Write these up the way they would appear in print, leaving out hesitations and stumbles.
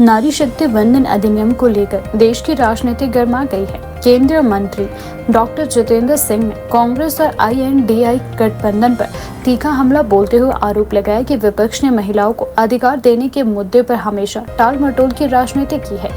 नारी शक्ति वंदन अधिनियम को लेकर देश की राजनीति गर्मा गई है। केंद्रीय मंत्री डॉक्टर जितेंद्र सिंह ने कांग्रेस और INDI गठबंधन पर तीखा हमला बोलते हुए आरोप लगाया कि विपक्ष ने महिलाओं को अधिकार देने के मुद्दे पर हमेशा टाल मटोल की राजनीति की है।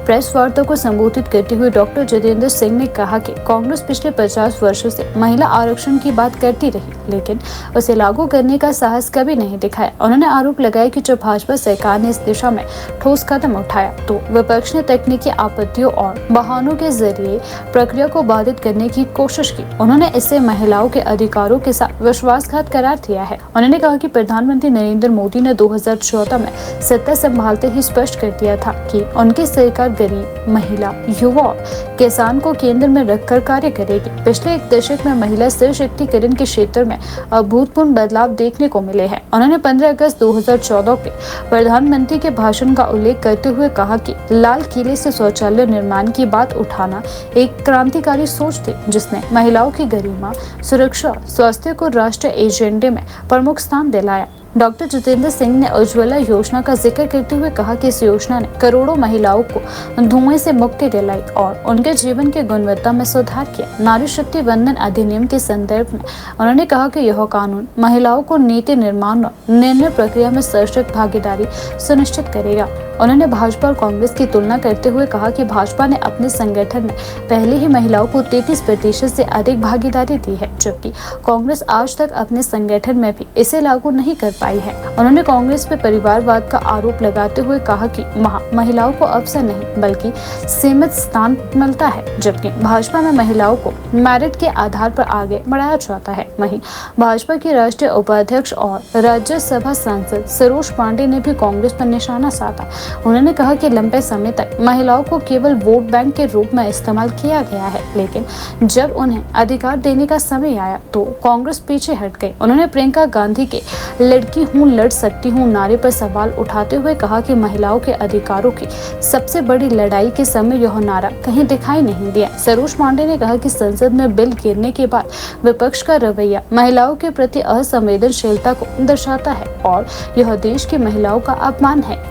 प्रेस वार्ता को संबोधित करते हुए डॉक्टर जितेंद्र सिंह ने कहा कि कांग्रेस पिछले 50 वर्षों से महिला आरक्षण की बात करती रही, लेकिन उसे लागू करने का साहस कभी नहीं दिखाया। उन्होंने आरोप लगाया कि जब भाजपा सरकार ने इस दिशा में ठोस कदम उठाया तो विपक्ष ने तकनीकी आपत्तियों और बहानों के जरिए प्रक्रिया को बाधित करने की कोशिश की। उन्होंने इसे महिलाओं के अधिकारों के साथ विश्वासघात करार दिया है। उन्होंने कहा कि प्रधानमंत्री नरेंद्र मोदी ने 2014 में सत्ता संभालते ही स्पष्ट कर दिया था कि उनकी सरकार गरीब, महिला, युवा और किसान को केंद्र में रखकर कार्य करेगी। पिछले एक दशक में महिला सशक्तिकरण के क्षेत्र में अभूतपूर्व बदलाव देखने को मिले हैं। उन्होंने 15 अगस्त 2014 के प्रधानमंत्री के भाषण का उल्लेख करते हुए कहा कि लाल किले से शौचालय निर्माण की बात उठाना एक क्रांतिकारी सोच थी, जिसने महिलाओं की गरिमा, सुरक्षा, स्वास्थ्य को राष्ट्रीय एजेंडे में प्रमुख स्थान दिलाया। डॉक्टर जितेंद्र सिंह ने उज्ज्वला योजना का जिक्र करते हुए कहा कि इस योजना ने करोड़ों महिलाओं को धुएं से मुक्ति दिलाई और उनके जीवन की गुणवत्ता में सुधार किया। नारी शक्ति वंदन अधिनियम के संदर्भ में उन्होंने कहा कि यह कानून महिलाओं को नीति निर्माण और निर्णय प्रक्रिया में सशक्त भागीदारी सुनिश्चित करेगा। उन्होंने भाजपा और कांग्रेस की तुलना करते हुए कहा कि भाजपा ने अपने संगठन में पहले ही महिलाओं को 33% से अधिक भागीदारी दी है, जबकि कांग्रेस आज तक अपने संगठन में भी इसे लागू नहीं कर पाई है। उन्होंने कांग्रेस पर परिवारवाद का आरोप लगाते हुए कहा कि वहां महिलाओं को अवसर नहीं बल्कि सीमित स्थान मिलता है, जबकि भाजपा में महिलाओं को मेरिट के आधार पर आगे बढ़ाया जाता है। वहीं भाजपा की राष्ट्रीय उपाध्यक्ष और राज्यसभा सांसद सरोज पांडे ने भी कांग्रेस पर निशाना साधा। उन्होंने कहा कि लंबे समय तक महिलाओं को केवल वोट बैंक के रूप में इस्तेमाल किया गया है, लेकिन जब उन्हें अधिकार देने का समय आया तो कांग्रेस पीछे हट गई। उन्होंने प्रियंका गांधी के लड़की हूँ लड़ सकती हूँ नारे पर सवाल उठाते हुए कहा कि महिलाओं के अधिकारों की सबसे बड़ी लड़ाई के समय यह नारा कहीं दिखाई नहीं दिया। सरोज पांडे ने कहा कि संसद में बिल गिरने के बाद विपक्ष का रवैया महिलाओं के प्रति असंवेदनशीलता को दर्शाता है और यह देश की महिलाओं का अपमान है।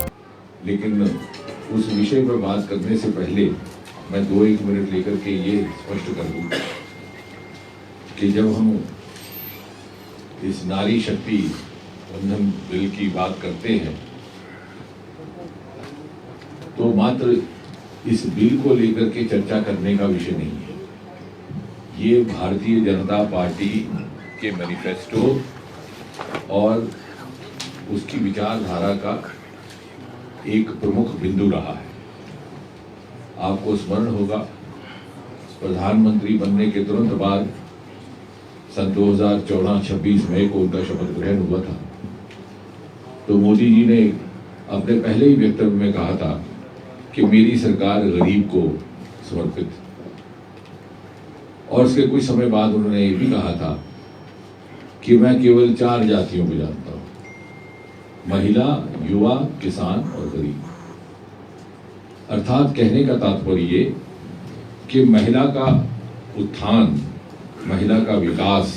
लेकिन उस विषय पर बात करने से पहले मैं 2-1 मिनट लेकर के ये स्पष्ट कर दूं कि जब हम इस नारी शक्ति वंदन बिल की बात करते हैं तो मात्र इस बिल को लेकर के चर्चा करने का विषय नहीं है। ये भारतीय जनता पार्टी के मैनिफेस्टो और उसकी विचारधारा का एक प्रमुख बिंदु रहा है। आपको स्मरण होगा, प्रधानमंत्री बनने के तुरंत बाद सन 2014 26 मई को उनका शपथ ग्रहण हुआ था, तो मोदी जी ने अपने पहले ही वक्तव्य में कहा था कि मेरी सरकार गरीब को समर्पित, और उसके कुछ समय बाद उन्होंने ये भी कहा था कि मैं केवल 4 जातियों को जानता हूं, महिला, युवा, किसान और गरीब। अर्थात कहने का तात्पर्य ये कि महिला का उत्थान, महिला का विकास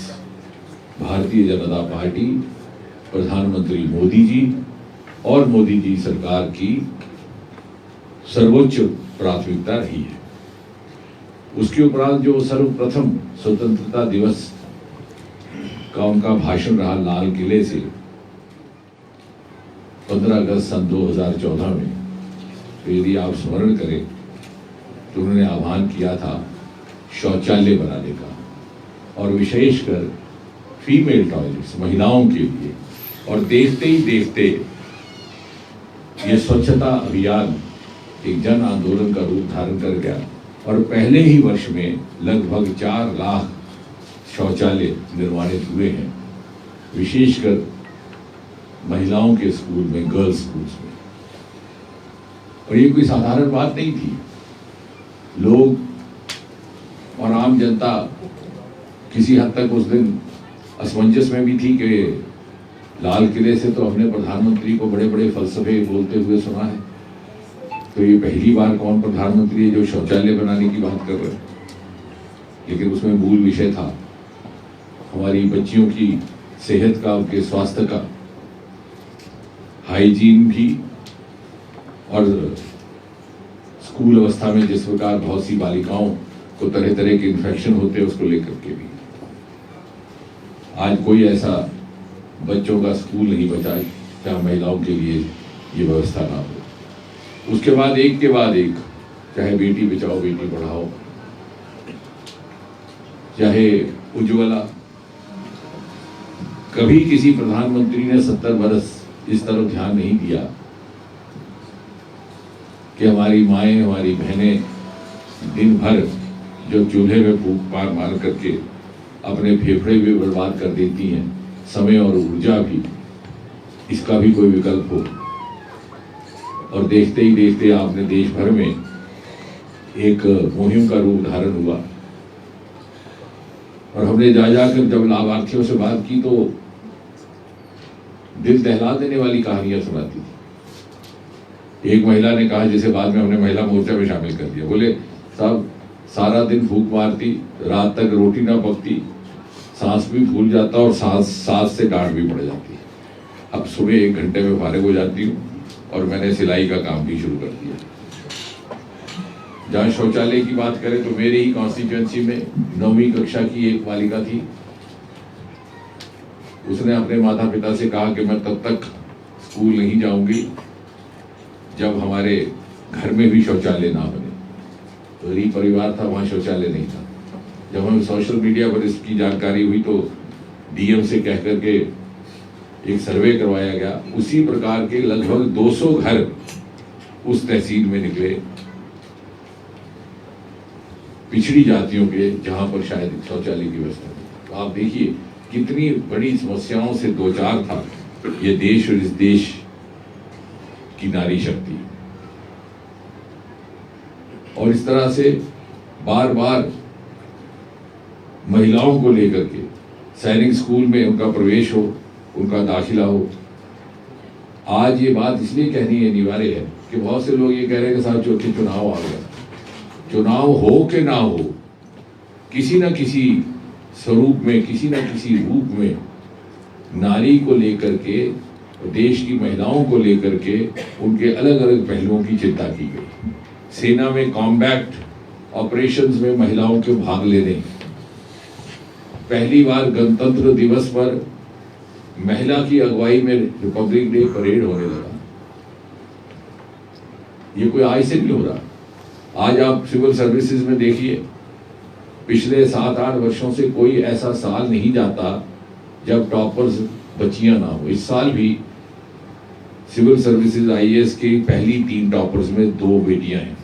भारतीय जनता पार्टी, प्रधानमंत्री मोदी जी और मोदी जी सरकार की सर्वोच्च प्राथमिकता रही है। उसके उपरांत जो सर्वप्रथम स्वतंत्रता दिवस का उनका भाषण रहा लाल किले से 15 अगस्त सन 2014 में, तो यदि आप स्मरण करें तो उन्होंने आह्वान किया था शौचालय बनाने का, और विशेषकर फीमेल टॉयलेट्स, महिलाओं के लिए। और देखते ही देखते ये स्वच्छता अभियान एक जन आंदोलन का रूप धारण कर गया और पहले ही वर्ष में लगभग 4 लाख शौचालय निर्माणित हुए हैं, विशेषकर महिलाओं के स्कूल में, गर्ल्स स्कूल्स में। और ये कोई साधारण बात नहीं थी। लोग और आम जनता किसी हद तक उस दिन असमंजस में भी थी कि लाल किले से तो हमने प्रधानमंत्री को बड़े बड़े फलसफे बोलते हुए सुना है, तो ये पहली बार कौन प्रधानमंत्री है जो शौचालय बनाने की बात कर रहे हैं। लेकिन उसमें मूल विषय था हमारी बच्चियों की सेहत का, उनके स्वास्थ्य का, हाइजीन भी और स्कूल अवस्था में जिस प्रकार बहुत सी बालिकाओं को तरह तरह के इन्फेक्शन होते हैं, उसको लेकर के भी आज कोई ऐसा बच्चों का स्कूल नहीं बचा जहाँ महिलाओं के लिए ये व्यवस्था ना हो। उसके बाद एक के बाद एक, चाहे बेटी बचाओ बेटी पढ़ाओ, चाहे उज्ज्वला, कभी किसी प्रधानमंत्री ने 70 बरस इस तरफ ध्यान नहीं दिया कि हमारी माएं, हमारी बहनें दिन भर जो चूल्हे में फूंक मार करके अपने फेफड़े भी बर्बाद कर देती हैं, समय और ऊर्जा भी, इसका भी कोई विकल्प हो। और देखते ही देखते आपने देश भर में एक मुहिम का रूप धारण हुआ और हमने जा जाकर जब लाभार्थियों से बात की तो दिल दहला देने वाली कहानियां सुनाती थी। एक महिला ने कहा, जिसे बाद में हमने महिला मोर्चा में शामिल कर दिया, बोले साहब सारा दिन भूख मारती, रात तक रोटी ना पकती, सांस भी भूल जाता और सांस से डांट भी पड़ जाती है। अब सुबह 1 घंटे में फारिग हो जाती हूँ और मैंने सिलाई का काम भी शुरू कर दिया। जहाँ शौचालय की बात करें तो मेरे ही कॉन्स्टिट्यूएंसी में 9वीं कक्षा की एक बालिका थी। उसने अपने माता पिता से कहा कि मैं तब तक स्कूल नहीं जाऊंगी जब हमारे घर में भी शौचालय ना बने। गरीब परिवार था, वहां शौचालय नहीं था। जब हमें सोशल मीडिया पर इसकी जानकारी हुई तो डीएम से कह करके एक सर्वे करवाया गया। उसी प्रकार के लगभग 200 घर उस तहसील में निकले, पिछड़ी जातियों के, जहां पर शायद शौचालय की व्यवस्था थी। तो आप देखिए कितनी बड़ी समस्याओं से दो चार था ये देश और इस देश की नारी शक्ति। और इस तरह से बार बार महिलाओं को लेकर के सैनिक स्कूल में उनका प्रवेश हो, उनका दाखिला हो। आज ये बात इसलिए कहनी अनिवार्य है कि बहुत से लोग ये कह रहे हैं कि साहब चौथे चुनाव आ गया। चुनाव हो कि ना हो, किसी न किसी स्वरूप में, किसी न किसी रूप में नारी को लेकर के, देश की महिलाओं को लेकर के उनके अलग अलग पहलुओं की चिंता की गई। सेना में कॉम्बैट ऑपरेशंस में महिलाओं के भाग लेने, पहली बार गणतंत्र दिवस पर महिला की अगुवाई में रिपब्लिक डे परेड होने लगा। ये कोई आज से नहीं हो रहा। आज आप सिविल सर्विसेज में देखिए, पिछले 7-8 वर्षों से कोई ऐसा साल नहीं जाता जब टॉपर्स बच्चियां ना हो। इस साल भी सिविल सर्विसेज आईएएस की पहली 3 टॉपर्स में 2 बेटियां हैं।